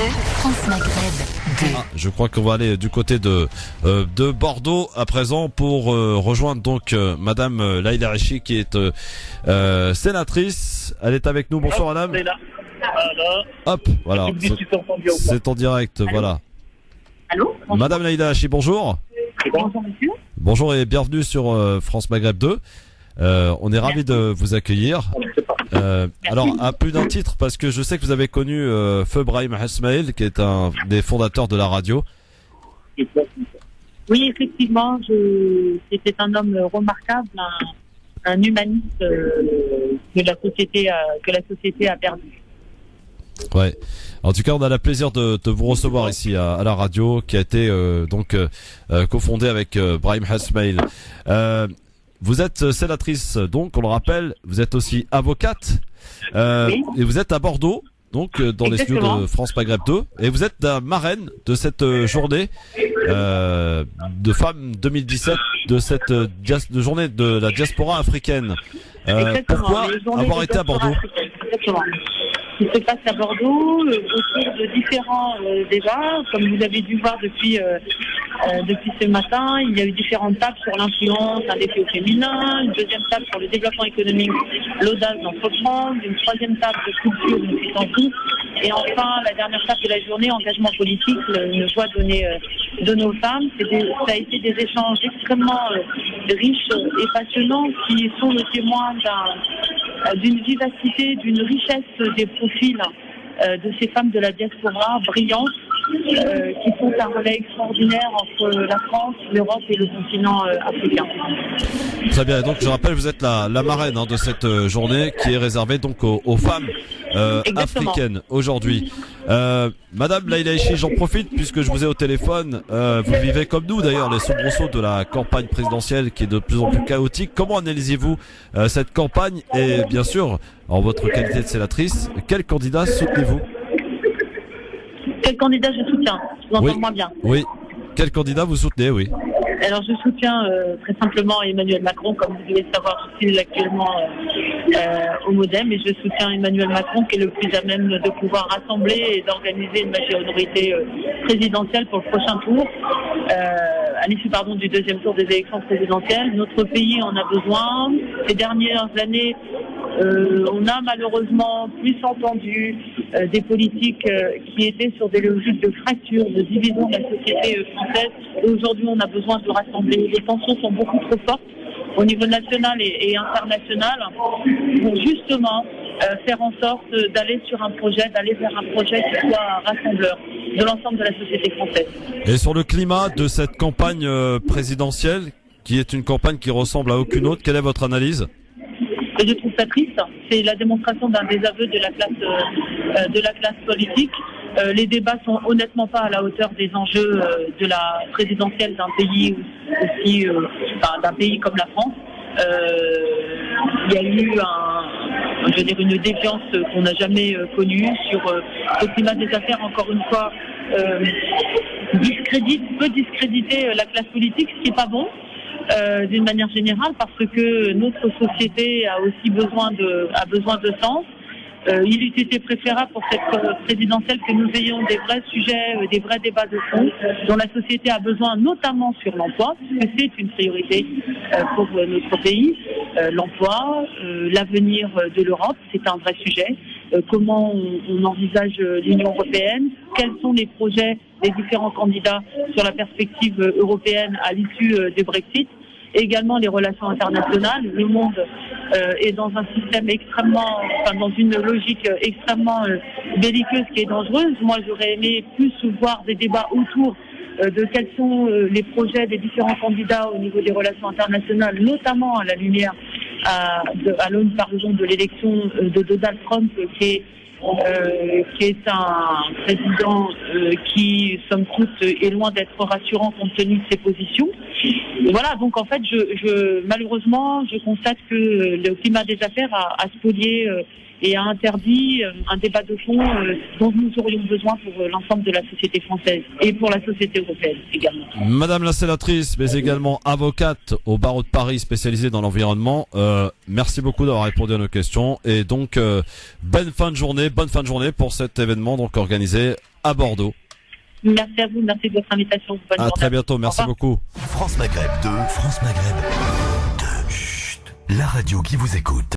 France Maghreb 2. Je crois qu'on va aller du côté de Bordeaux à présent pour rejoindre donc Madame Laïla Hachi qui est sénatrice. Elle est avec nous. Bonsoir Madame. Hop, voilà. C'est en direct, voilà. Allô? Madame Laïla Hachi, bonjour. Bonjour monsieur. Bonjour et bienvenue sur France Maghreb 2. On est ravis de vous accueillir. Alors, à plus d'un titre, parce que je sais que vous avez connu Feu Brahim Hasmail, qui est un des fondateurs de la radio. Oui, effectivement, c'était un homme remarquable, un humaniste que la société a perdu. Ouais. En tout cas, on a le plaisir de vous recevoir ici à la radio, qui a été cofondée avec Brahim Hasmail. Vous êtes sénatrice, donc on le rappelle, vous êtes aussi avocate Oui. et vous êtes à Bordeaux, donc dans les studios de France Maghreb 2, et vous êtes la marraine de cette journée de femmes 2017, de cette journée de la diaspora africaine. Pourquoi avoir été à Bordeaux? Exactement. Il se passe à Bordeaux autour de différents débats. Comme vous avez dû voir depuis ce matin, il y a eu différentes tables sur l'influence, un défi au féminin, une deuxième table sur le développement économique, l'audace d'entreprendre, une troisième table de culture, une puissance douce, et enfin la dernière table de la journée, engagement politique, une voix donnée aux femmes. Ça a été des échanges extrêmement riches et passionnants qui sont le témoin d'une vivacité, d'une richesse des profils de ces femmes de la diaspora brillantes qui font un relais extraordinaire entre la France, l'Europe et le continent africain. Très bien, donc je rappelle, vous êtes la marraine de cette journée qui est réservée donc aux femmes africaines aujourd'hui. Madame Laïla Hachi, j'en profite puisque je vous ai au téléphone. Vous vivez comme nous d'ailleurs les soubresauts de la campagne présidentielle qui est de plus en plus chaotique. Comment analysez-vous cette campagne et bien sûr, en votre qualité de sénatrice, quel candidat soutenez-vous? Quel candidat je soutiens? Je vous entends moins bien. Oui. Quel candidat vous soutenez? Oui. Alors je soutiens très simplement Emmanuel Macron, comme vous devez le savoir, je suis actuellement au MoDem, et je soutiens Emmanuel Macron qui est le plus à même de pouvoir rassembler et d'organiser une majorité présidentielle pour le prochain tour, à l'issue du deuxième tour des élections présidentielles. Notre pays en a besoin. Ces dernières années, on a malheureusement plus entendu des politiques qui étaient sur des logiques de fracture, de division de la société française. Et aujourd'hui, on a besoin de rassembler. Les tensions sont beaucoup trop fortes au niveau national et international pour justement faire en sorte d'aller vers un projet qui soit rassembleur de l'ensemble de la société française. Et sur le climat de cette campagne présidentielle, qui est une campagne qui ressemble à aucune autre, quelle est votre analyse? Et je trouve ça triste. C'est la démonstration d'un désaveu de la classe politique. Les débats sont honnêtement pas à la hauteur des enjeux de la présidentielle d'un pays aussi, d'un pays comme la France. Il y a eu une défiance qu'on n'a jamais connue sur le climat des affaires. Encore une fois, peut discréditer la classe politique, ce qui n'est pas bon. D'une manière générale, parce que notre société a aussi besoin de sens. Il eût été préférable pour cette présidentielle que nous ayons des vrais sujets, des vrais débats de fond dont la société a besoin, notamment sur l'emploi, parce que c'est une priorité pour notre pays. L'emploi, l'avenir de l'Europe, c'est un vrai sujet. Comment on envisage l'Union européenne, quels sont les projets des différents candidats sur la perspective européenne à l'issue du Brexit. Également les relations internationales. Le monde est dans un système dans une logique extrêmement belliqueuse qui est dangereuse. Moi, j'aurais aimé plus voir des débats autour de quels sont les projets des différents candidats au niveau des relations internationales, notamment à la lumière à l'aune, par exemple, de l'élection de Donald Trump, qui est un président qui, somme toute, est loin d'être rassurant compte tenu de ses positions. Et voilà, donc en fait, malheureusement, je constate que le climat des affaires a spolié et a interdit un débat de fond dont nous aurions besoin pour l'ensemble de la société française et pour la société européenne également. Madame la sénatrice, mais également avocate au barreau de Paris spécialisée dans l'environnement, merci beaucoup d'avoir répondu à nos questions et donc bonne fin de journée pour cet événement donc organisé à Bordeaux. Merci à vous, merci de votre invitation. Bonne À journée. très bientôt, merci beaucoup. France Maghreb 2, France Maghreb 2. Chut, la radio qui vous écoute.